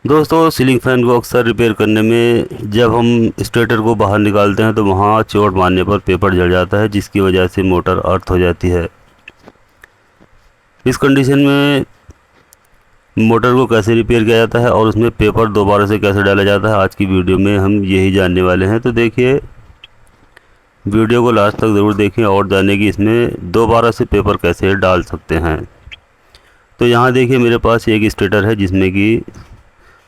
दोस्तों, ceiling fan को अक्सर रिपेयर करने में जब हम स्टेटर को बाहर निकालते हैं तो वहाँ चोट मारने पर पेपर जल जाता है, जिसकी वजह से मोटर अर्थ हो जाती है। इस कंडीशन में मोटर को कैसे रिपेयर किया जाता है और उसमें पेपर दोबारा से कैसे डाला जाता है, आज की वीडियो में हम यही जानने वाले हैं। तो देखिए, वीडियो को लास्ट तक ज़रूर देखें और जानें कि इसमें दोबारा से पेपर कैसे डाल सकते हैं। तो यहाँ देखिए, मेरे पास एक स्टेटर है जिसमें कि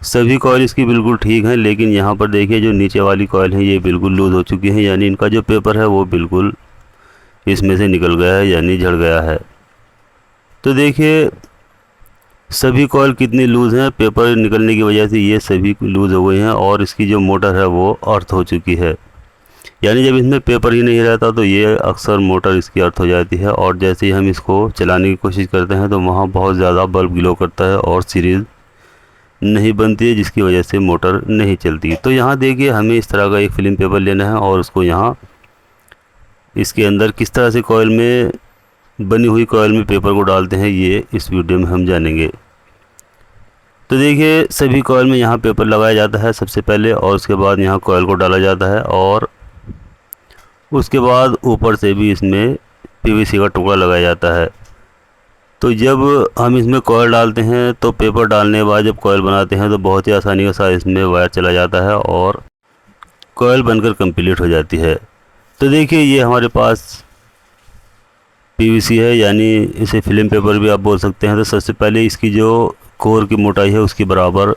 सभी कॉइल इसकी बिल्कुल ठीक हैं, लेकिन यहाँ पर देखिए जो नीचे वाली कॉइल है ये बिल्कुल लूज़ हो चुकी है, यानी इनका जो पेपर है वो बिल्कुल इसमें से निकल गया है, यानी झड़ गया है। तो देखिए, सभी कॉइल कितनी लूज़ हैं, पेपर निकलने की वजह से ये सभी लूज़ हो गई हैं और इसकी जो मोटर है वो अर्थ हो चुकी है। यानी जब इसमें पेपर ही नहीं रहता तो ये अक्सर मोटर इसकी अर्थ हो जाती है और जैसे ही हम इसको चलाने की कोशिश करते हैं तो वहाँ बहुत ज़्यादा बल्ब ग्लो करता है और सीरीज़ नहीं बनती है, जिसकी वजह से मोटर नहीं चलती। तो यहाँ देखिए, हमें इस तरह का एक फिल्म पेपर लेना है और उसको यहाँ इसके अंदर किस तरह से कॉइल में बनी हुई कॉइल में पेपर को डालते हैं, ये इस वीडियो में हम जानेंगे। तो देखिए, सभी कॉइल में यहाँ पेपर लगाया जाता है सबसे पहले और उसके बाद यहाँ कॉइल को डाला जाता है और उसके बाद ऊपर से भी इसमें पीवीसी का टुकड़ा लगाया जाता है। तो जब हम इसमें कॉइल डालते हैं तो पेपर डालने के बाद जब कॉइल बनाते हैं तो बहुत ही आसानी के साथ इसमें वायर चला जाता है और कॉइल बनकर कंप्लीट हो जाती है। तो देखिए, ये हमारे पास पीवीसी है, यानी इसे फिल्म पेपर भी आप बोल सकते हैं। तो सबसे पहले इसकी जो कोर की मोटाई है उसके बराबर,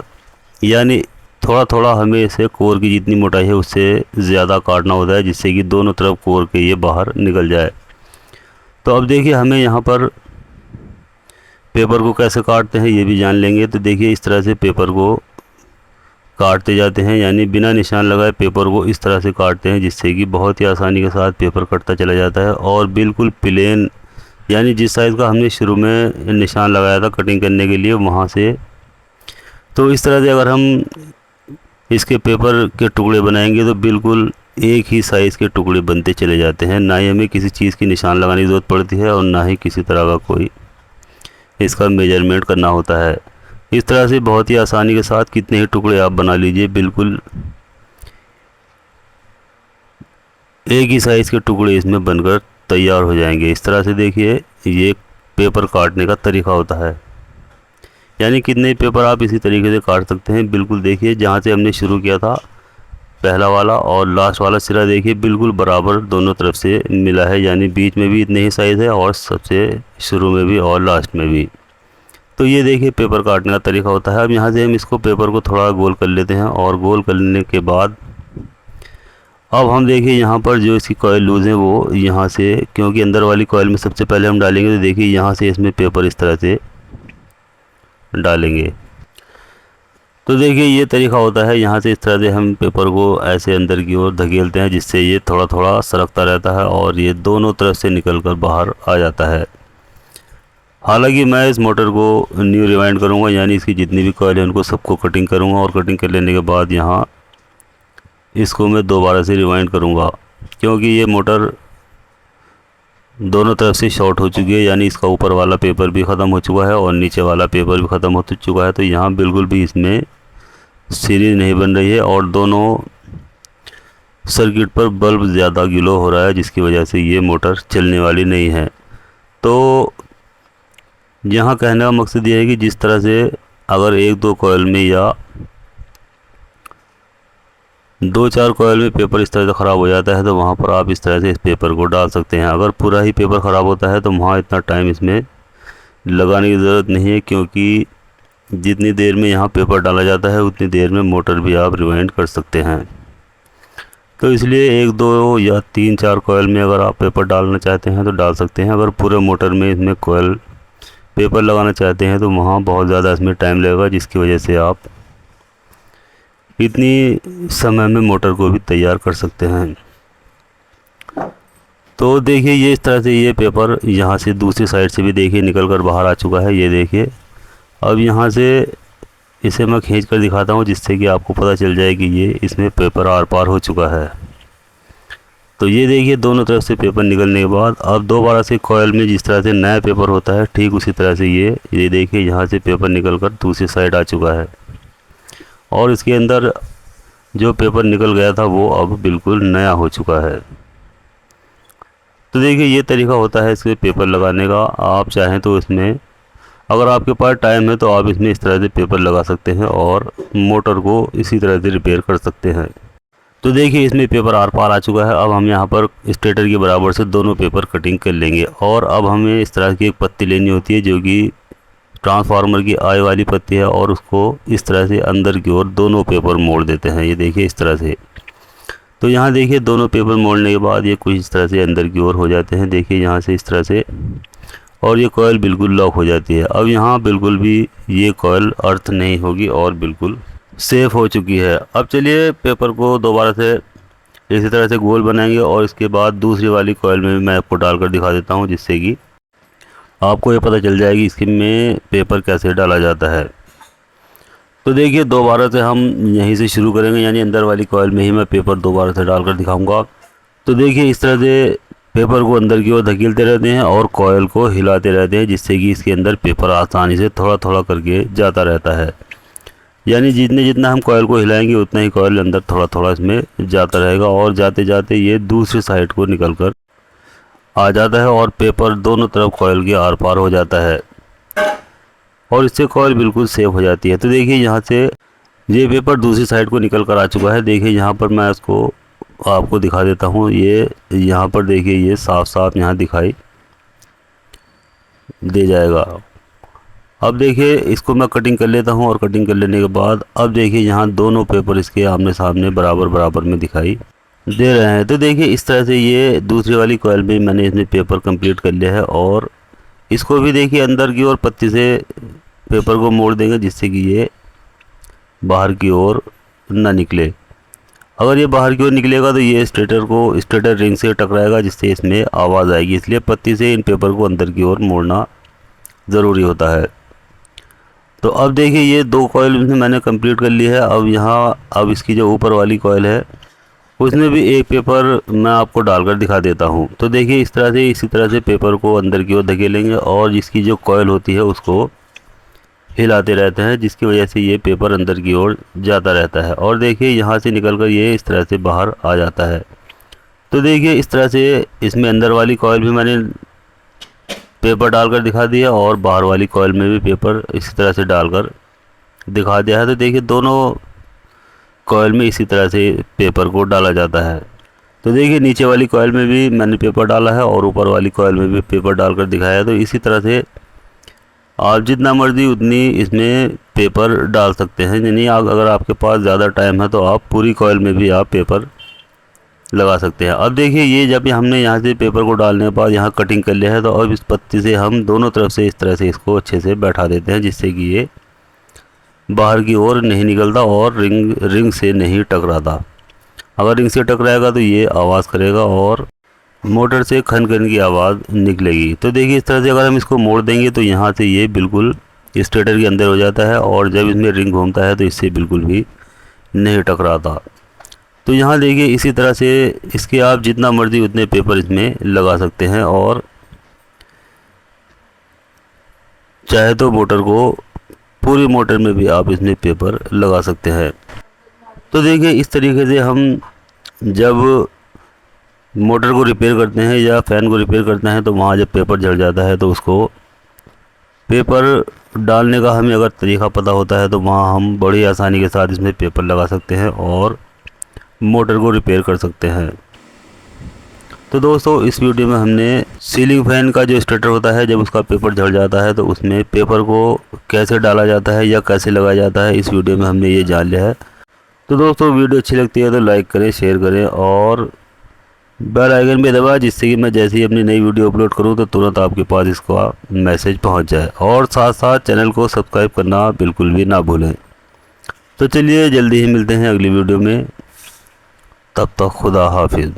यानी थोड़ा थोड़ा हमें इसे कोर की जितनी मोटाई है उससे ज़्यादा काटना होता है, जिससे कि दोनों तरफ कोर के ये बाहर निकल जाए। तो अब देखिए, हमें यहाँ पर पेपर को कैसे काटते हैं ये भी जान लेंगे। तो देखिए, इस तरह से पेपर को काटते जाते हैं, यानी बिना निशान लगाए पेपर को इस तरह से काटते हैं, जिससे कि बहुत ही आसानी के साथ पेपर कटता चला जाता है और बिल्कुल प्लेन, यानी जिस साइज़ का हमने शुरू में निशान लगाया था कटिंग करने के लिए वहाँ से। तो इस तरह से अगर हम इसके पेपर के टुकड़े बनाएंगे तो बिल्कुल एक ही साइज़ के टुकड़े बनते चले जाते हैं, ना ही हमें किसी चीज़ की निशान लगाने की ज़रूरत पड़ती है और ना ही किसी तरह का कोई इसका मेजरमेंट करना होता है। इस तरह से बहुत ही आसानी के साथ कितने ही टुकड़े आप बना लीजिए, बिल्कुल एक ही साइज़ के टुकड़े इसमें बनकर तैयार हो जाएंगे। इस तरह से देखिए, ये पेपर काटने का तरीका होता है, यानी कितने पेपर आप इसी तरीके से काट सकते हैं। बिल्कुल देखिए, जहाँ से हमने शुरू किया था पहला वाला और लास्ट वाला सिरा देखिए बिल्कुल बराबर दोनों तरफ से मिला है, यानी बीच में भी इतने ही साइज़ है और सबसे शुरू में भी और लास्ट में भी। तो ये देखिए पेपर काटने का तरीका होता है। अब यहाँ से हम इसको पेपर को थोड़ा गोल कर लेते हैं और गोल करने के बाद अब हम देखिए यहाँ पर जो इसकी कॉइल लूज़ है वो यहाँ से, क्योंकि अंदर वाली कॉइल में सबसे पहले हम डालेंगे, तो देखिए यहाँ से इसमें पेपर इस तरह से डालेंगे। तो देखिए, ये तरीका होता है, यहाँ से इस तरह से हम पेपर को ऐसे अंदर की ओर धकेलते हैं, जिससे ये थोड़ा थोड़ा सरकता रहता है और ये दोनों तरफ से निकलकर बाहर आ जाता है। हालांकि मैं इस मोटर को न्यू रिवाइंड करूँगा, यानी इसकी जितनी भी कॉइल है उनको सबको कटिंग करूँगा और कटिंग कर लेने के बाद यहाँ इसको मैं दोबारा से रिवाइंड करूँगा, क्योंकि ये मोटर दोनों तरफ से शॉर्ट हो चुकी है, यानी इसका ऊपर वाला पेपर भी ख़त्म हो चुका है और नीचे वाला पेपर भी ख़त्म हो चुका है। तो यहाँ बिल्कुल भी इसमें सीरीज नहीं बन रही है और दोनों सर्किट पर बल्ब ज़्यादा ग्लो हो रहा है, जिसकी वजह से ये मोटर चलने वाली नहीं है। तो यहाँ कहने का मकसद ये है कि जिस तरह से अगर एक दो कॉइल में या दो चार कॉइल में पेपर इस तरह से ख़राब हो जाता है तो वहाँ पर आप इस तरह से इस पेपर को डाल सकते हैं। अगर पूरा ही पेपर ख़राब होता है तो वहाँ इतना टाइम इसमें लगाने की ज़रूरत नहीं है, क्योंकि जितनी देर में यहाँ पेपर डाला जाता है उतनी देर में मोटर भी आप रिवाइंड कर सकते हैं। तो इसलिए एक दो या तीन चार कॉइल में अगर आप पेपर डालना चाहते हैं तो डाल सकते हैं। अगर पूरे मोटर में इसमें कॉइल पेपर लगाना चाहते हैं तो वहाँ बहुत ज़्यादा इसमें टाइम लगेगा, जिसकी वजह से आप इतनी समय में मोटर को भी तैयार कर सकते हैं। तो देखिए, ये इस तरह से ये पेपर यहाँ से दूसरी साइड से भी देखिए निकल कर बाहर आ चुका है, ये देखिए। अब यहाँ से इसे मैं खींच कर दिखाता हूँ, जिससे कि आपको पता चल जाए कि ये इसमें पेपर आर पार हो चुका है। तो ये देखिए, दोनों तरफ से पेपर निकलने के बाद अब दोबारा से कॉइल में जिस तरह से नया पेपर होता है ठीक उसी तरह से ये देखिए यहाँ से पेपर निकल कर दूसरी साइड आ चुका है। और इसके अंदर जो पेपर निकल गया था वो अब बिल्कुल नया हो चुका है। तो देखिए ये तरीका होता है इसके पेपर लगाने का। आप चाहें तो इसमें, अगर आपके पास टाइम है तो आप इसमें इस तरह से पेपर लगा सकते हैं और मोटर को इसी तरह से रिपेयर कर सकते हैं। तो देखिए इसमें पेपर आर पार आ चुका है। अब हम यहाँ पर स्टेटर के बराबर से दोनों पेपर कटिंग कर लेंगे और अब हमें इस तरह की एक पत्ती लेनी होती है जो कि ट्रांसफार्मर की आई वाली पत्ती है, और उसको इस तरह से अंदर की ओर दोनों पेपर मोड़ देते हैं। ये देखिए इस तरह से। तो यहाँ देखिए दोनों पेपर मोड़ने के बाद ये कुछ इस तरह से अंदर की ओर हो जाते हैं। देखिए यहाँ से इस तरह से, और ये कॉइल बिल्कुल लॉक हो जाती है। अब यहाँ बिल्कुल भी ये कॉइल अर्थ नहीं होगी और बिल्कुल सेफ हो चुकी है। अब चलिए पेपर को दोबारा से इसी तरह से गोल बनाएंगे और इसके बाद दूसरी वाली कॉइल में भी मैं आपको डालकर दिखा देता हूँ, जिससे कि आपको ये पता चल जाएगी इसके में पेपर कैसे डाला जाता है। तो देखिए दोबारा से हम यहीं से शुरू करेंगे, यानी अंदर वाली कॉइल में ही मैं पेपर दोबारा से डालकर दिखाऊंगा। तो देखिए इस तरह से पेपर को अंदर की ओर धकेलते रहते हैं और कॉइल को हिलाते रहते हैं, जिससे कि इसके अंदर पेपर आसानी से थोड़ा थोड़ा करके जाता रहता है। यानी जितना हम कॉइल को हिलाएंगे उतना ही कॉइल अंदर थोड़ा थोड़ा इसमें जाता रहेगा, और जाते जाते ये दूसरी साइड को निकल कर आ जाता है और पेपर दोनों तरफ कॉइल के आर पार हो जाता है और इससे कॉइल बिल्कुल सेफ हो जाती है। तो देखिए यहाँ से ये पेपर दूसरी साइड को निकल कर आ चुका है। देखिए यहाँ पर मैं इसको आपको दिखा देता हूँ। ये यहाँ पर देखिए ये साफ साफ यहाँ दिखाई दे जाएगा। अब देखिए इसको मैं कटिंग कर लेता हूँ, और कटिंग कर लेने के बाद अब देखिए यहाँ दोनों पेपर इसके आमने सामने बराबर बराबर में दिखाई दे रहे हैं। तो देखिए इस तरह से ये दूसरी वाली कॉइल में मैंने इसमें पेपर कंप्लीट कर लिया है, और इसको भी देखिए अंदर की ओर पत्ती से पेपर को मोड़ देंगे, जिससे कि ये बाहर की ओर ना निकले। अगर ये बाहर की ओर निकलेगा तो ये स्टेटर रिंग से टकराएगा, जिससे इसमें आवाज़ आएगी। इसलिए पत्ती से इन पेपर को अंदर की ओर मोड़ना ज़रूरी होता है। तो अब देखिए ये दो कॉइल मैंने कंप्लीट कर ली है। अब इसकी जो ऊपर वाली कॉइल है उसमें भी एक पेपर मैं आपको डालकर दिखा देता हूँ। तो देखिए इस तरह से, इसी तरह से पेपर को अंदर की ओर धकेलेंगे और जिसकी जो कॉइल होती है उसको हिलाते रहते हैं, जिसकी वजह से ये पेपर अंदर की ओर जाता रहता है। और देखिए यहाँ से निकल कर ये इस तरह से बाहर आ जाता है। तो देखिए इस तरह से इसमें अंदर वाली कॉइल भी मैंने पेपर डालकर दिखा दिया और बाहर वाली कॉइल में भी पेपर इसी तरह से डालकर दिखा दिया है। तो देखिए दोनों कॉइल में इसी तरह से पेपर को डाला जाता है। तो देखिए नीचे वाली कॉइल में भी मैंने पेपर डाला है और ऊपर वाली कॉइल में भी पेपर डालकर दिखाया है। तो इसी तरह से आप जितना मर्जी उतनी इसमें पेपर डाल सकते हैं। यानी अगर आपके पास ज़्यादा टाइम है तो आप पूरी कॉइल में भी आप पेपर लगा सकते हैं। अब देखिए ये जब हमने यहाँ से पेपर को डालने के बाद यहाँ कटिंग कर लिया है, तो अब इस पत्ती से हम दोनों तरफ से इस तरह से इसको अच्छे से बैठा देते हैं, जिससे कि ये बाहर की ओर नहीं निकलता और रिंग से नहीं टकराता। अगर रिंग से टकराएगा तो ये आवाज़ करेगा और मोटर से खन खन की आवाज़ निकलेगी। तो देखिए इस तरह से अगर हम इसको मोड़ देंगे तो यहाँ से ये बिल्कुल स्टेटर के अंदर हो जाता है, और जब इसमें रिंग घूमता है तो इससे बिल्कुल भी नहीं टकराता। तो यहाँ देखिए इसी तरह से इसके आप जितना मर्जी उतने पेपर इसमें लगा सकते हैं, और चाहे तो मोटर को पूरी मोटर में भी आप इसमें पेपर लगा सकते हैं। तो देखिए इस तरीके से हम जब मोटर को रिपेयर करते हैं या फ़ैन को रिपेयर करते हैं तो वहाँ जब पेपर जल जाता है तो उसको पेपर डालने का हमें अगर तरीका पता होता है तो वहाँ हम बड़ी आसानी के साथ इसमें पेपर लगा सकते हैं और मोटर को रिपेयर कर सकते हैं। तो दोस्तों इस वीडियो में हमने सीलिंग फ़ैन का जो स्टार्टर होता है जब उसका पेपर झड़ जाता है तो उसमें पेपर को कैसे डाला जाता है या कैसे लगाया जाता है, इस वीडियो में हमने ये जान लिया है। तो दोस्तों वीडियो अच्छी लगती है तो लाइक करें, शेयर करें और बेल आइकन भी दबाएं, जिससे कि मैं जैसे ही अपनी नई वीडियो अपलोड करूं तो तुरंत आपके पास इसका मैसेज पहुंच जाए। और साथ साथ चैनल को सब्सक्राइब करना बिल्कुल भी ना भूलें। तो चलिए जल्दी ही मिलते हैं अगली वीडियो में, तब तक खुदा हाफिज़।